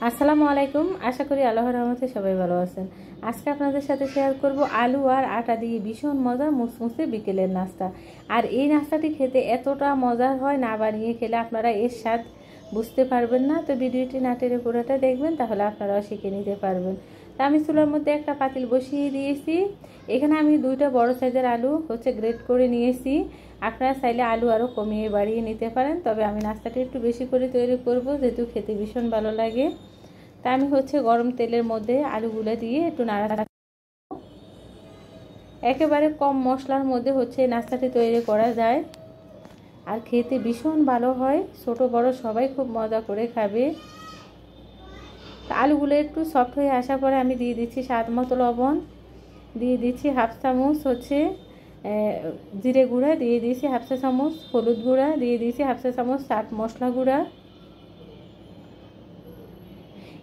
আসসালামু আলাইকুম। আশা করি আল্লাহর রহমতে সবাই ভালো আছেন। আজকে আপনাদের সাথে শেয়ার করব আলু আর আটা দিয়ে ভীষণ মজার মুসমুসে বিকেলের নাস্তা। আর এই নাস্তাটি খেতে এতটা মজার হয়, না বানিয়ে খেলে আপনারা এর স্বাদ বুঝতে পারবেন না। তো ভিডিওটি না টেনে পুরোটা দেখবেন, তাহলে আপনারাও শিখে নিতে পারবেন। তা আমি চুলার মধ্যে একটা পাতিল বসিয়ে দিয়েছি। এখানে আমি দুইটা বড় সাইজের আলু গ্রেট করে নিয়েছি। আপনারা চাইলে আলু আরও কমিয়ে বাড়িয়ে নিতে পারেন, তবে আমি নাস্তাটা একটু বেশি করে তৈরি করব, যেহেতু খেতে ভীষণ ভালো লাগে। তা আমি গরম তেলের মধ্যে আলুগুলো দিয়ে একটু নাড়াচাড়া, একেবারে কম মশলার মধ্যে নাস্তাটি তৈরি করা যায় আর খেতে ভীষণ ভালো হয়। ছোট বড় সবাই খুব মজা করে খাবে। আলুগুলো একটু সফট হয়ে আসার পরে আমি দিয়ে দিচ্ছি স্বাদ মতো লবণ, দিয়ে দিচ্ছি হাফ চামচ জিরে গুঁড়া, দিয়ে দিয়েছি হাফ চা চামচ হলুদ গুঁড়া, দিয়ে দিয়েছি হাফ চা চামচ চাট মশলা গুঁড়া।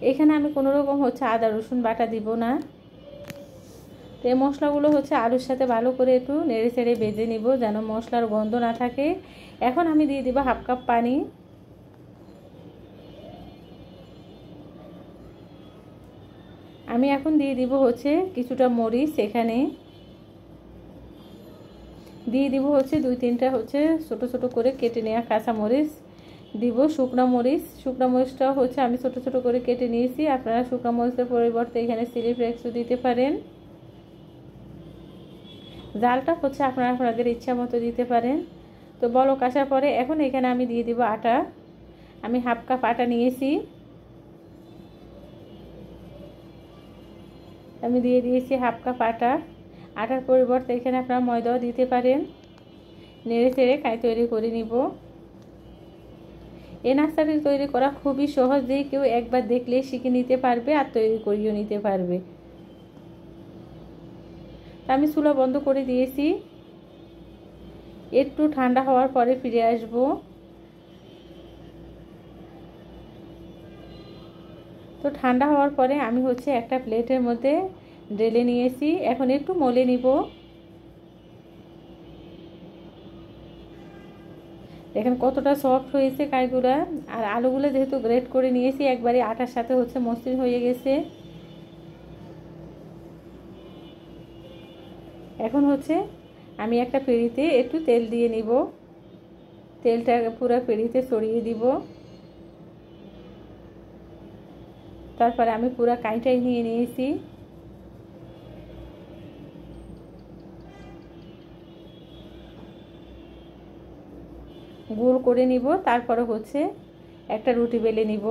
এখানে আমি কোনো রকম আদা রসুন বাটা দিব না। তো এই মশলাগুলো আলুর সাথে ভালো করে একটু নেড়ে চেড়ে ভেজে নিব, যেন মশলার গন্ধ না থাকে। এখন আমি দিয়ে দিব হাফ কাপ পানি। আমি এখন দিয়ে দিব কিছুটা মরিচ, এখানে দিয়ে দিব দুই তিনটা ছোট ছোট করে কেটে নেওয়া কাঁচা মরিচ। দিব শুকনো মরিচটা আমি ছোট ছোট করে কেটে নিয়েছি। আপনারা শুকনো মরিচের পরিবর্তে এখানে চিলি ফ্লেক্সও দিতে পারেন। জালটা আপনারা আপনাদের ইচ্ছা মতো দিতে পারেন। তো বলক আসার পরে এখন এখানে আমি দিয়ে দিব আটা। আমি হাফ কাপ আটা নিয়েছি, আমি দিয়ে দিয়েছি হাফ কাপ আটা। আটার পরিবর্তে এখানে আপনারা ময়দাও দিতে পারেন। নেড়ে চেড়ে তৈরি করে নিব। এই নাস্তাটি তৈরি করা খুবই সহজ, যে কেউ একবার দেখলে শিখে নিতে পারবে আর তৈরি করিয়েও নিতে পারবে। আমি চুলা বন্ধ করে দিয়েছি। একটু ঠান্ডা হওয়ার পরে ফিরে আসব। তো ঠান্ডা হওয়ার পরে আমি একটা প্লেটের মধ্যে ঢেলে নিয়েছি। এখন একটু মলে নিব। দেখেন কতটা সফট হয়েছে কাইগুলা। আর আলুগুলো যেহেতু গ্রেট করে নিয়েছি, একবারে আটার সাথে মসৃণ হয়ে গেছে। এখন আমি একটা পিঁড়িতে একটু তেল দিয়ে নিব। তেলটা পুরো পিঁড়িতে ছড়িয়ে দিব। তারপরে আমি পুরো কাইটাই নিয়ে নিয়েছি। গোল করে নিব। তারপরে একটা রুটি বেলে নিব।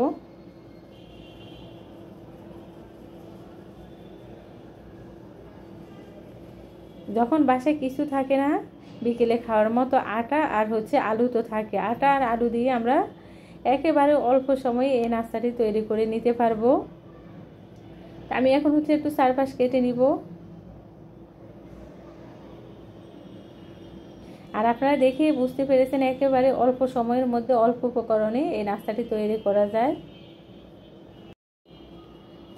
যখন বাসায় কিছু থাকে না, বিকেলে খাওয়ার মতো আটা আর আলু তো থাকে। আটা আর আলু দিয়ে আমরা একেবারে অল্প সময়ে এই নাস্তাটি তৈরি করে নিতে পারবো। আমি এখন একটু চারপাশ কেটে নিব। আর আপনারা দেখে বুঝতে পেরেছেন একেবারে অল্প সময়ের মধ্যে অল্প উপকরণে এই নাস্তাটি তৈরি করা যায়।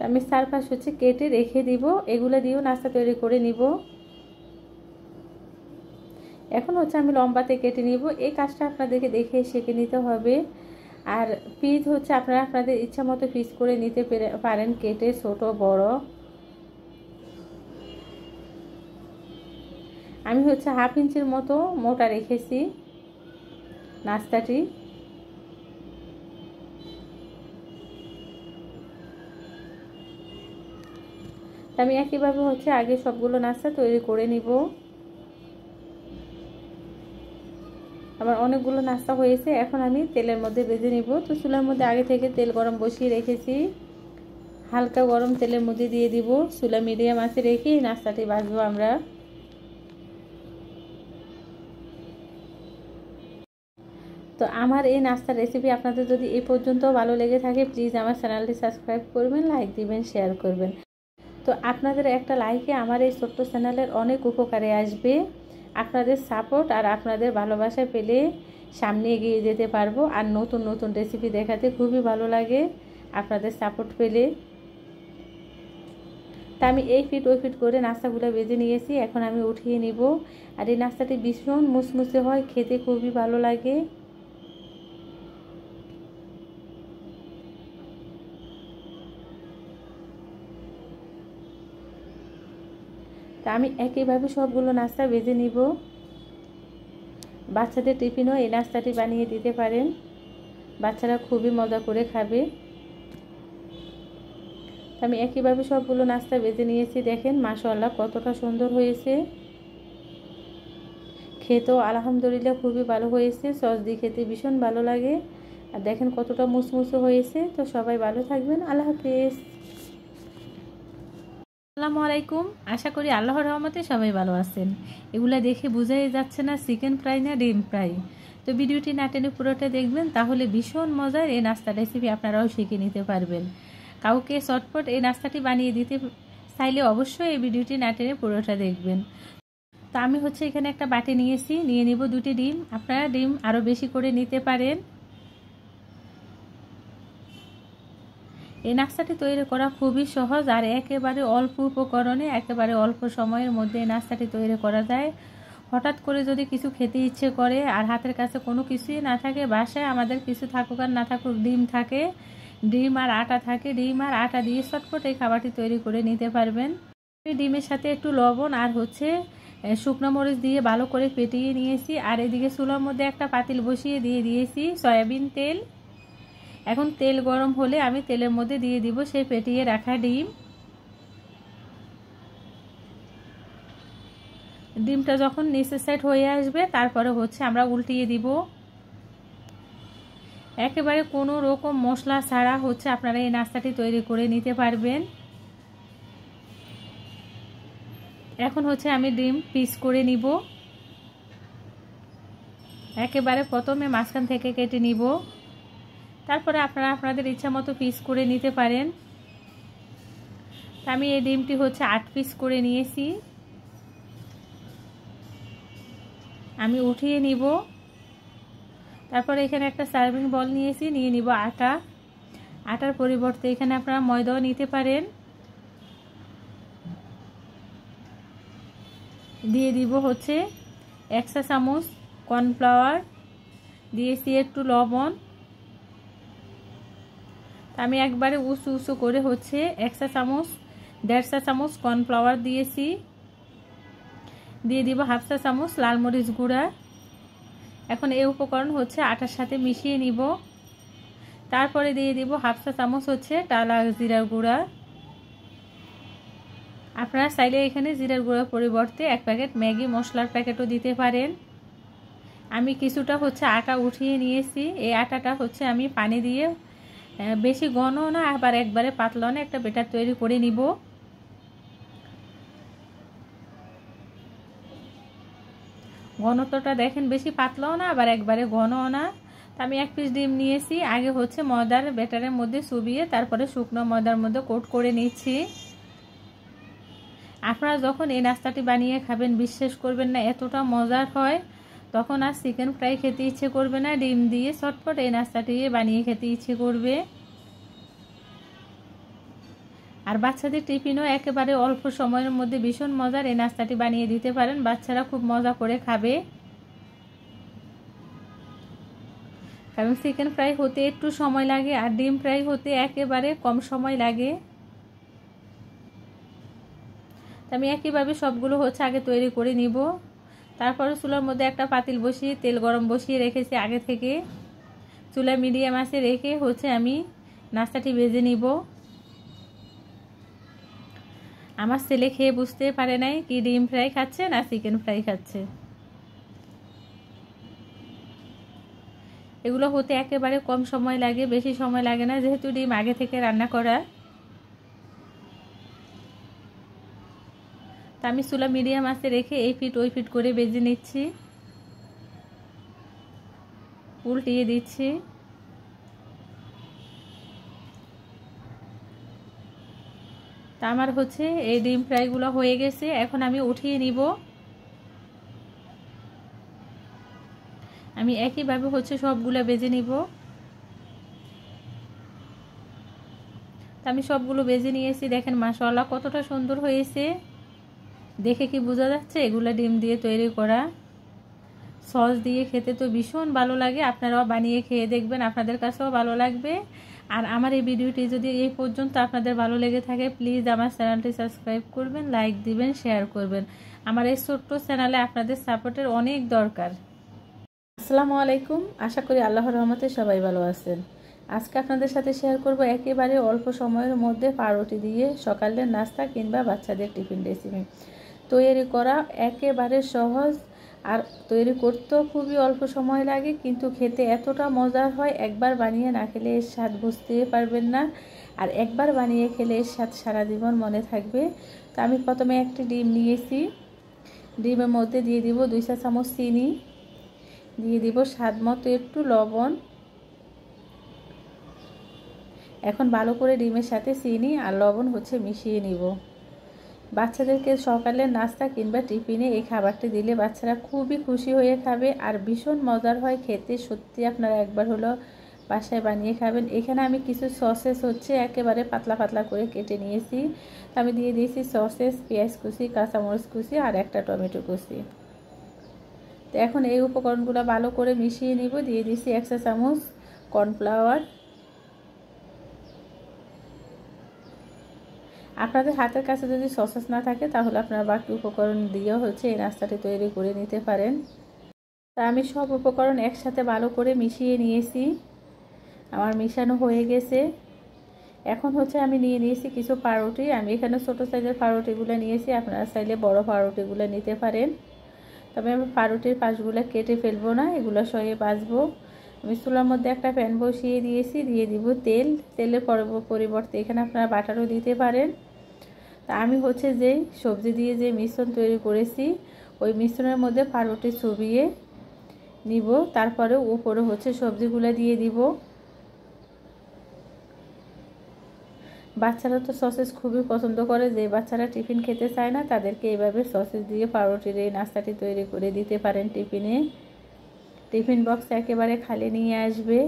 আমি চারপাশ কেটে রেখে দিব। এগুলো দিয়েও নাস্তা তৈরি করে নিব। এখন আমি লম্বাতে কেটে নিব। এই কাজটা আপনাদেরকে দেখে শিখে নিতে হবে। আর পিস আপনারা আপনাদের ইচ্ছা মতো পিস করে নিতে পারেন, কেটে ছোট বড়। আমি হাফ ইঞ্চির মতো মোটা রেখেছি নাস্তাটি। আমি একইভাবে আগে সবগুলো নাস্তা তৈরি করে নিব। আমার অনেকগুলো নাস্তা হয়েছে। এখন আমি তেলের মধ্যে ভেজে নিব। তো চুলার মধ্যে আগে থেকে তেল গরম বসিয়ে রেখেছি। হালকা গরম তেলের মধ্যে দিয়ে দিব। চুলা মিডিয়াম আঁচে রেখে নাস্তাটি ভাজবো আমরা। তো আমার এই নাস্তার রেসিপি আপনাদের যদি এই পর্যন্ত ভালো লেগে থাকে, প্লিজ আমার চ্যানেলটি সাবস্ক্রাইব করবেন, লাইক দিবেন, শেয়ার করবেন। তো আপনাদের একটা লাইকে আমার এই ছোট্ট চ্যানেলের অনেক উপকারে আসবে। আপনাদের সাপোর্ট আর আপনাদের ভালোবাসা পেলে সামনে এগিয়ে যেতে পারবো। আর নতুন নতুন রেসিপি দেখাতে খুবই ভালো লাগে আপনাদের সাপোর্ট পেলে। তা আমি এই ফিট ওই ফিট করে নাস্তাগুলো ভেজে নিয়েছি। এখন আমি উঠিয়ে নিব। আর এই নাস্তাটি ভীষণ মুসমুসে হয়, খেতে খুবই ভালো লাগে। আমি একইভাবে সবগুলো নাস্তা ভেজে নিব। বাচ্চাদের টিফিনও এই নাস্তাটি বানিয়ে দিতে পারেন, বাচ্চারা খুবই মজা করে খাবে। আমি একইভাবে সবগুলো নাস্তা ভেজে নিয়েছি। দেখেন মাশাআল্লাহ কতটা সুন্দর হয়েছে, খেতেও আলহামদুলিল্লাহ খুবই ভালো হয়েছে। সস দিয়ে খেতে ভীষণ ভালো লাগে। আর দেখেন কতটা মুসমুসে হয়েছে। তো সবাই ভালো থাকবেন, আল্লাহ হাফেজ। আসসালামু আলাইকুম। আশা করি আল্লাহর রহমতে সবাই ভালো আছেন। এগুলা দেখে বোঝাই যাচ্ছে না চিকেন ফ্রাই না ডিম ফ্রাই। তো ভিডিওটি না টেনে পুরোটা দেখবেন, তাহলে ভীষণ মজার এই নাস্তা রেসিপি আপনারাও শিখে নিতে পারবেন। কাউকে চটপট এই নাস্তাটি বানিয়ে দিতে চাইলে অবশ্যই এই ভিডিওটি না টেনে পুরোটা দেখবেন। তো আমি এখানে একটা বাটি নিয়েছি, নিয়ে নিব 2টি ডিম। আপনারা ডিম আরও বেশি করে নিতে পারেন। এই নাস্তাটি তৈরি করা খুবই সহজ, আর একেবারে অল্প উপকরণে একেবারে অল্প সময়ের মধ্যে এই নাস্তাটি তৈরি করা যায়। হঠাৎ করে যদি কিছু খেতে ইচ্ছে করে আর হাতের কাছে কোনো কিছুই না থাকে, বাসায় আমাদের কিছু থাকুক আর না থাকুক ডিম থাকে, ডিম আর আটা থাকে, ডিম আর আটা দিয়ে চটপট এই খাবারটি তৈরি করে নিতে পারবেন। ডিমের সাথে একটু লবণ আর শুকনো মরিচ দিয়ে ভালো করে ফেটিয়ে নিয়েছি। আর এদিকে চুলার মধ্যে একটা পাতিল বসিয়ে দিয়ে দিয়েছি সয়াবিন তেল। এখন তেল গরম হলে আমি তেলের মধ্যে দিয়ে দিব সেই ফেটিয়ে রাখা ডিম। ডিমটা যখন নিচের সাইড হয়ে আসবে, তারপরে আমরা উল্টিয়ে দিব। একেবারে কোনো রকম মশলা ছাড়া আপনারা এই নাস্তাটি তৈরি করে নিতে পারবেন। এখন আমি ডিম পিস করে নিব। একেবারে প্রথমে মাঝখান থেকে কেটে নিব, তারপরে আপনারা আপনাদের ইচ্ছা মতো পিস করে নিতে পারেন। আমি এই ডিমটি 8 পিস করে নিয়েছি। আমি উঠিয়ে নিব। তারপরে এখানে একটা সার্ভিং বল নিয়েছি, নিয়ে নিব আটা। আটার পরিবর্তে এখানে আপনারা ময়দাও নিতে পারেন। দিয়ে দিব 1 চা চামচ কর্নফ্লাওয়ার, দিয়েছি একটু লবণ। আমি একবারে উঁচু উঁচু করে 1 চা চামচ 1.5 চা চামচ কর্নফ্লাওয়ার দিয়েছি। দিয়ে দিব 1/2 চা চামচ লাল মরিচ গুঁড়া। এখন এই উপকরণ আটার সাথে মিশিয়ে নিব। তারপরে দিয়ে দিব 1/2 চা চামচ টালা জিরার গুঁড়া। আপনারা চাইলে এখানে জিরার গুঁড়ার পরিবর্তে 1 প্যাকেট ম্যাগি মশলার প্যাকেটও দিতে পারেন। আমি কিছুটা আটা উঠিয়ে নিয়েছি। এই আটাটা আমি পানি দিয়ে বেশি ঘন না আবার একবারে পাতলা না একটা ব্যাটার তৈরি করে নিব। ঘনত্বটা দেখেন বেশি পাতলাও না আবার একবারে ঘনও না। আমি 1 পিস ডিম নিয়েছি। আগে ময়দার ব্যাটারের মধ্যে চুবিয়ে তারপরে শুকনো ময়দার মধ্যে কোট করে নিচ্ছি। আপনারা যখন এই নাস্তাটি বানিয়ে খাবেন বিশ্বাস করবেন না এতটা মজার হয়, তখন আর চিকেন ফ্রাই খেতে ইচ্ছে করবে না, ডিম দিয়ে চটপট এই নাস্তাটি বানিয়ে খেতে ইচ্ছে করবে। আর বাচ্চাদের টিফিনও একেবারে অল্প সময়ের মধ্যে ভীষণ মজার এই নাস্তাটি বানিয়ে দিতে পারেন, বাচ্চারা খুব মজা করে খাবে। কারণ চিকেন ফ্রাই হতে একটু সময় লাগে আর ডিম ফ্রাই হতে একেবারে কম সময় লাগে। আমি একইভাবে সবগুলো আগে তৈরি করে নিব। তারপরে চুলার মধ্যে একটা পাতিল বসিয়ে তেল গরম বসিয়ে রেখেছি আগে থেকে। চুলা মিডিয়াম আঁচে রেখে আমি নাস্তাটি ভেজে নিব। আমার ছেলে খেয়ে বুঝতে পারে নাই কি ডিম ফ্রাই খাচ্ছে না চিকেন ফ্রাই খাচ্ছে। এগুলো হতে একেবারে কম সময় লাগে, বেশি সময় লাগে না, যেহেতু ডিম আগে থেকে রান্না করা। তা আমি চুলা মিডিয়াম আঁচে রেখে এই ফিট ওই ফিট করে ভেজে নিচ্ছি, উল্টিয়ে দিচ্ছি। তা আমার এই ডিম ফ্রাইগুলো হয়ে গেছে। এখন আমি উঠিয়ে নিব। আমি একইভাবে সবগুলো ভেজে নিব। তা আমি সবগুলো ভেজে নিয়েছি। দেখেন মাশাআল্লাহ কতটা সুন্দর হয়েছে, দেখে কি বোঝা যাচ্ছে এগুলা ডিম দিয়ে তৈরি করা। সস দিয়ে খেতে তো ভীষণ ভালো লাগে। আপনারাও বানিয়ে খেয়ে দেখবেন, আপনাদের কাছেও ভালো লাগবে। আর আমার এই ভিডিওটি যদি এই পর্যন্ত আপনাদের ভালো লেগে থাকে প্লিজ আমার চ্যানেলটি সাবস্ক্রাইব করবেন, লাইক দিবেন, শেয়ার করবেন। আমার এই ছোট্ট চ্যানেলে আপনাদের সাপোর্টের অনেক দরকার। আসসালামু আলাইকুম, আশা করি আল্লাহর রহমতে সবাই ভালো আছেন। আজকে আপনাদের সাথে শেয়ার করব একেবারে অল্প সময়ের মধ্যে পাউরুটি দিয়ে সকালের নাস্তা কিংবা বাচ্চাদের টিফিন রেসিপি তৈরি করা। একেবারে সহজ আর তৈরি করতেও খুবই অল্প সময় লাগে, কিন্তু খেতে এতটা মজার হয় একবার বানিয়ে না খেলে এর স্বাদ বুঝতেই পারবেন না। আর একবার বানিয়ে খেলে এর স্বাদ সারা জীবন মনে থাকবে। তো আমি প্রথমে একটি ডিম নিয়েছি, ডিমের মধ্যে দিয়ে দিব 2 চা চামচ চিনি, দিয়ে দিব স্বাদ মতো একটু লবণ। এখন ভালো করে ডিমের সাথে চিনি আর লবণ মিশিয়ে নিব। বাচ্চাদেরকে সকালের নাস্তা কিংবা টিফিনে এই খাবারটি দিলে বাচ্চারা খুবই খুশি হয়ে খাবে আর ভীষণ মজার হয় খেতে। সত্যি আপনারা একবার হলো বাসায় বানিয়ে খাবেন। এখানে আমি কিছু সসেস একেবারে পাতলা পাতলা করে কেটে নিয়েছি। আমি দিয়ে দিয়েছি সসেস, পেঁয়াজ কুচি, কাঁচামরিচ কুচি আর একটা টমেটো কুচি। তো এখন এই উপকরণগুলো ভালো করে মিশিয়ে নিব। দিয়ে দিয়েছি 1 চা চামচ কর্নফ্লাওয়ার। আপনাদের হাতের কাছে যদি সসেস না থাকে তাহলে আপনারা বাকি উপকরণ দিয়েও এই নাস্তাটি তৈরি করে নিতে পারেন। তা আমি সব উপকরণ একসাথে ভালো করে মিশিয়ে নিয়েছি, আমার মিশানো হয়ে গেছে। এখন আমি নিয়ে নিয়েছি কিছু পাউরুটি। আমি এখানে ছোটো সাইজের পাউরুটিগুলো নিয়েছি, আপনারা চাইলে বড় পাউরুটিগুলো নিতে পারেন। তবে আমি পাউরুটির পাশগুলো কেটে ফেলবো না, এগুলো সরিয়ে বাছবো। আমি চুলার মধ্যে একটা প্যান বসিয়ে দিয়েছি, দিয়ে দিব তেল। তেলের পরিবর্তে এখানে আপনারা বাটারও দিতে পারেন। তা আমি যেই সবজি দিয়ে যে মিশ্রণ তৈরি করেছি ওই মিশ্রণের মধ্যে পাউরুটি চুবিয়ে নিব, তারপরে উপরে সবজিগুলো দিয়ে দিব। বাচ্চারা তো সসেস খুবই পছন্দ করে, যে বাচ্চারা টিফিন খেতে চায় না তাদেরকে এইভাবে সসেস দিয়ে পাউরুটির এই নাস্তাটি তৈরি করে দিতে পারেন টিফিনে। টিফিন বক্স একেবারে খালি নিয়ে আসবে।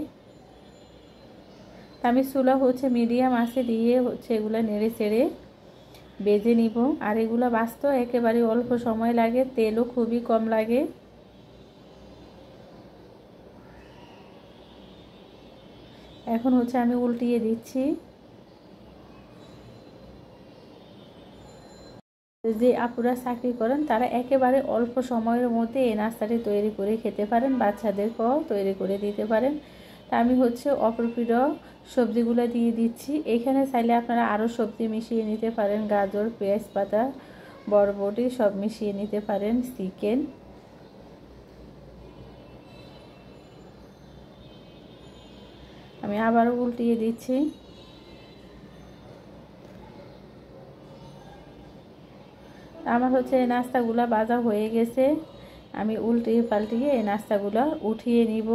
আমি চুলা মিডিয়াম আঁচে দিয়ে এগুলো নেড়ে চেড়ে বেজে নিব। আর এগুলো বাছতে একেবারে অল্প সময় লাগে, তেলও খুবই কম লাগে। এখন আমি উল্টিয়ে দিচ্ছি। যে আপুরা চাকরি করেন তারা একেবারে অল্প সময়ের মধ্যে এই নাস্তাটি তৈরি করে খেতে পারেন, বাচ্চাদেরকেও তৈরি করে দিতে পারেন। তা আমি অপরপিড সবজিগুলো দিয়ে দিচ্ছি। এখানে চাইলে আপনারা আরও সবজি মিশিয়ে নিতে পারেন, গাজর, পেঁয়াজ পাতা, বরবটি সব মিশিয়ে নিতে পারেন, চিকেন। আমি আবারও উল্টিয়ে দিচ্ছি। আমার এই নাস্তাগুলো ভাজা হয়ে গেছে। আমি উল্টিয়ে পাল্টিয়ে এই নাস্তাগুলো উঠিয়ে নিব।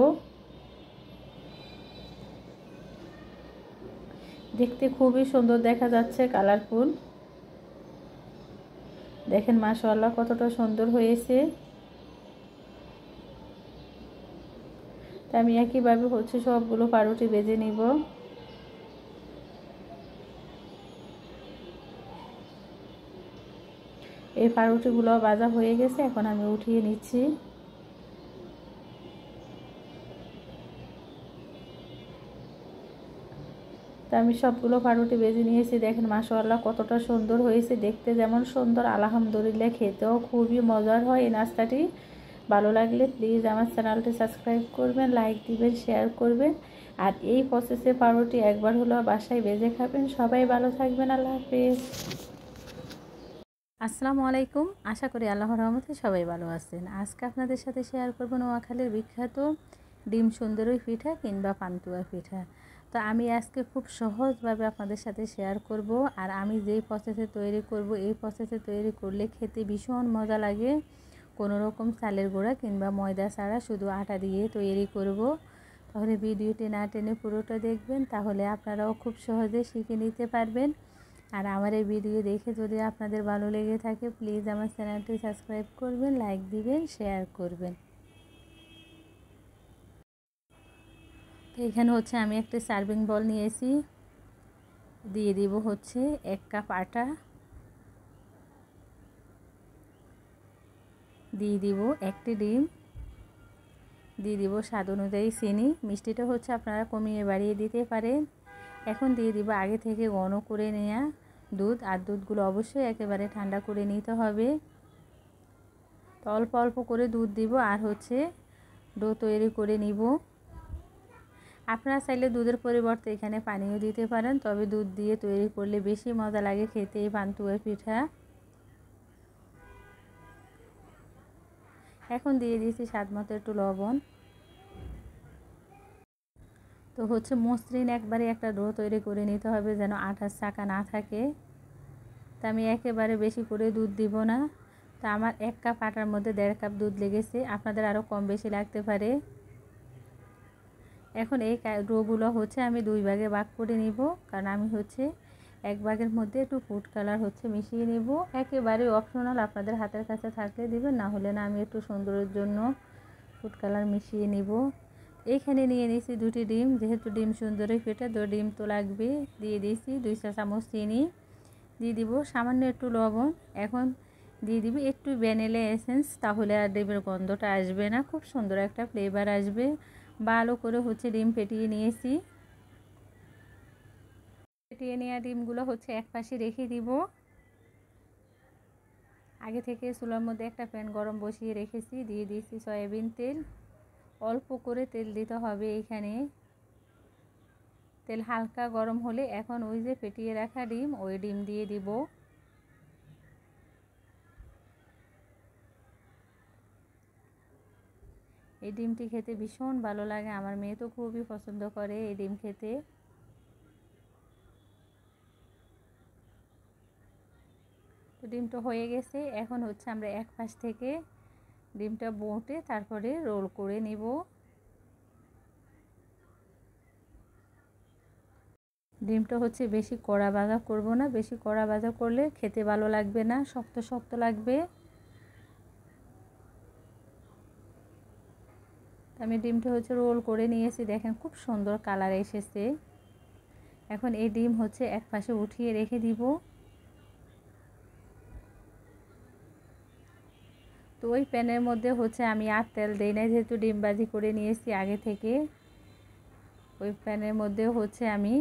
দেখতে খুবই সুন্দর দেখা যাচ্ছে, কালারফুল। দেখেন মাশাআল্লাহ কতটা সুন্দর হয়েছে। তা আমি একইভাবে সবগুলো পাউরুটি ভেজে নিব। এই পাউরুটিগুলো ভাজা হয়ে গেছে, এখন আমি উঠিয়ে নিচ্ছি। তা আমি সবগুলো পাউরুটি ভেজে নিয়েছি। দেখেন মাশাআল্লাহ কতটা সুন্দর হয়েছে, দেখতে যেমন সুন্দর আলহামদুলিল্লাহ খেতেও খুবই মজার হয় এই নাস্তাটি। ভালো লাগলে প্লিজ আমার চ্যানেলটি সাবস্ক্রাইব করবেন, লাইক দিবেন, শেয়ার করবেন। আর এই প্রসেসে পাউরুটি একবার হলেও বাসায় ভেজে খাবেন। সবাই ভালো থাকবেন, আল্লাহ হাফেজ। আসসালামু আলাইকুম, আশা করি আল্লাহর রহমতে সবাই ভালো আছেন। আজকে আপনাদের সাথে শেয়ার করব নোয়াখালীর বিখ্যাত ডিম সুন্দরী পিঠা কিংবা পান্তুয়া পিঠা। তো আমি আজকে খুব সহজভাবে আপনাদের সাথে শেয়ার করব। আর আমি যেই প্রসেসে তৈরি করব এই প্রসেসে তৈরি করলে খেতে ভীষণ মজা লাগে। কোনো রকম চালের গুঁড়া কিংবা ময়দা ছাড়া শুধু আটা দিয়ে তৈরি করব। তাহলে ভিডিওটি না টেনে পুরোটা দেখবেন, তাহলে আপনারাও খুব সহজে শিখে নিতে পারবেন। আর আমার এই ভিডিও দেখে যদি আপনাদের ভালো লেগে থাকে প্লিজ আমার চ্যানেলটি সাবস্ক্রাইব করবেন, লাইক দিবেন, শেয়ার করবেন। এখানে আমি একটা সার্ভিং বল নিয়েছি, দিয়ে দিব 1 কাপ আটা, দিয়ে দিব একটি ডিম, দিয়ে দিব স্বাদ অনুযায়ী চিনি। মিষ্টিটা আপনারা কমিয়ে বাড়িয়ে দিতে পারেন। এখন দিয়ে দিব আগে থেকে ঘন করে নেওয়া দুধ, আর দুধগুলো অবশ্যই একেবারে ঠান্ডা করে নিতে হবে। তো অল্প অল্প করে দুধ দিব আর হচ্ছে ডো তৈরি করে নিব। আপনারা চাইলে দুধের পরিবর্তে এখানে পানিও দিতে পারেন, তবে দুধ দিয়ে তৈরি করলে বেশি মজা লাগে খেতে এই পান্তুয়া পিঠা। এখন দিয়ে দিয়েছি স্বাদ মতো একটু লবণ। তো হচ্ছে মসৃণ একবারে একটা ডো তৈরি করে নিতে হবে, যেন আটার চাকা না থাকে। তো আমি একেবারে বেশি করে দুধ দিব না। তো আমার 1 কাপ আটার মধ্যে 1.5 কাপ দুধ লেগেছে, আপনাদের আরও কম বেশি লাগতে পারে। এখন এই ডোগুলো হচ্ছে আমি 2 ভাগে ভাগ করে নিব, কারণ আমি হচ্ছে 1 ভাগের মধ্যে একটু ফুড কালার হচ্ছে মিশিয়ে নিব। একেবারে অপশনাল, আপনাদের হাতের কাছে থাকলে দিবেন, না হলে না। আমি একটু সুন্দরের জন্য ফুড কালার মিশিয়ে নিব। এইখানে নিয়ে নিয়েছি 2টি ডিম, যেহেতু ডিম সুন্দরই ফেটে, 2 ডিম তো লাগবে। দিয়ে দিয়েছি 2 চা চামচ চিনি, দিয়ে দিব সামান্য একটু লবণ। এখন দিয়ে দিবি একটু ভ্যানিলা এসেন্স, তাহলে আর ডিমের গন্ধটা আসবে না, খুব সুন্দর একটা ফ্লেভার আসবে। ভালো করে হচ্ছে ডিম ফেটিয়ে নিয়েছি। ফেটিয়ে নেওয়া ডিমগুলো হচ্ছে এক পাশে রেখে দিব। আগে থেকে চুলার মধ্যে একটা প্যান গরম বসিয়ে রেখেছি, দিয়ে দিয়েছি সয়াবিন তেল। অল্প করে তেল দিতে হবে এখানে। তেল হালকা গরম হলে এখন ওই যে ফেটিয়ে রাখা ডিম, ওই ডিম দিয়ে দিব। এই ডিমটি খেতে ভীষণ ভালো লাগে, আমার মেয়ে তো খুবই পছন্দ করে এই ডিম খেতে। তো ডিমটা হয়ে গেছে, এখন হচ্ছে আমরা এক পাশ থেকে ডিমটা বটে তারপরে রোল করে নিব। ডিমটা হচ্ছে বেশি কড়া ভাজা করব না, বেশি কড়া ভাজা করলে খেতে ভালো লাগবে না, শক্ত শক্ত লাগবে। আমি ডিমটা হচ্ছে রোল করে নিয়েছি, দেখেন খুব সুন্দর কালার এসেছে। এখন এই ডিম হচ্ছে এক পাশে উঠিয়ে রেখে দিব। তো ওই প্যানের মধ্যে হচ্ছে আমি আর তেল দেই না, যেহেতু ডিম ভাজি করে নিয়েছি আগে থেকে। ওই প্যানের মধ্যে হচ্ছে আমি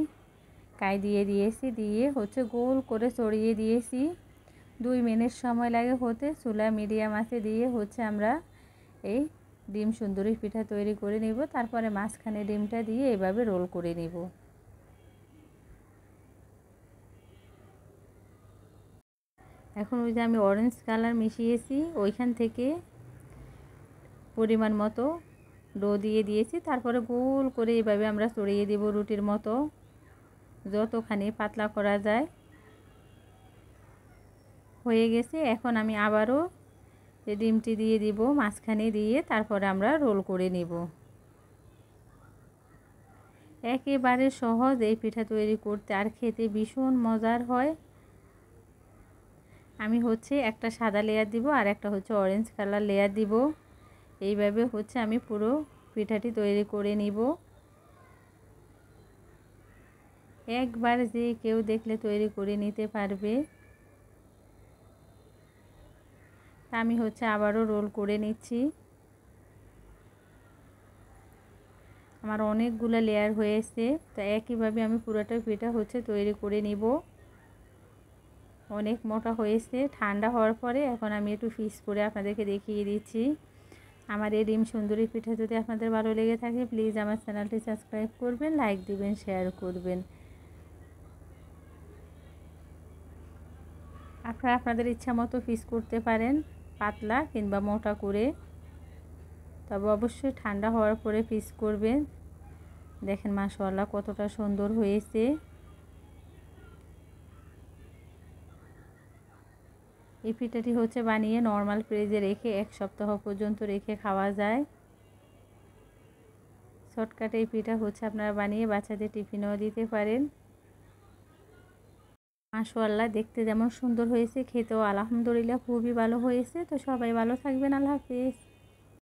কাই দিয়ে দিয়েছি, দিয়ে হচ্ছে গোল করে ছড়িয়ে দিয়েছি। 2 মিনিট সময় লাগে হতে। চুলা মিডিয়াম আঁচে দিয়ে হচ্ছে আমরা এই ডিম সুন্দরী পিঠা তৈরি করে নিব। তারপরে মাঝখানে ডিমটা দিয়ে এভাবে রোল করে নিব। এখন ওই যে আমি অরেঞ্জ কালার মিশিয়েছি, ওইখান থেকে পরিমাণ মতো ডো দিয়ে দিয়েছি। তারপরে গোল করে এইভাবে আমরা ছড়িয়ে দেব রুটির মতো, যতখানি পাতলা করা যায়। হয়ে গেছে, এখন আমি আবারও এই ডিমটি দিয়ে দিব মাঝখানে দিয়ে, তারপরে আমরা রোল করে নিব। একেবারে সহজ এই পিঠা তৈরি করতে, আর খেতে ভীষণ মজার হয়। আমি হচ্ছে একটা সাদা লেয়ার দিব আর একটা হচ্ছে অরেঞ্জ কালার লেয়ার দিব। এইভাবে হচ্ছে আমি পুরো পিঠাটি তৈরি করে নিব। একবার যে কেউ দেখলে তৈরি করে নিতে পারবে। আমি হচ্ছে আবারও রোল করে নিচ্ছি। আমার অনেকগুলো লেয়ার হয়েছে, তো একইভাবে আমি পুরোটা পিঠা হচ্ছে তৈরি করে নিব। অনেক মোটা হয়েছে, ঠান্ডা হওয়ার পরে এখন আমি একটু পিস করে আপনাদেরকে দেখিয়ে দিচ্ছি। আমার এই ডিম সুন্দরী পিঠা যদি আপনাদের ভালো লেগে থাকে, প্লিজ আমার চ্যানেলটি সাবস্ক্রাইব করবেন, লাইক দিবেন, শেয়ার করবেন। আপনারা আপনাদের ইচ্ছা মতো পিস করতে পারেন, পাতলা কিংবা মোটা করে, তবে অবশ্যই ঠান্ডা হওয়ার পরে পিস করবেন। দেখেন মাশাআল্লাহ কতটা সুন্দর হয়েছে। এই পিঠাটি হচ্ছে বানিয়ে নর্মাল ফ্রিজে রেখে 1 সপ্তাহ পর্যন্ত রেখে খাওয়া যায়। শর্টকাটে এই পিঠা হচ্ছে আপনারা বানিয়ে বাচ্চাদের টিফিনেও দিতে পারেন। মাশাআল্লাহ দেখতে যেমন সুন্দর হয়েছে, খেতেও আলহামদুলিল্লাহ খুবই ভালো হয়েছে। তো সবাই ভালো থাকবেন, আল্লাহ হাফেজ।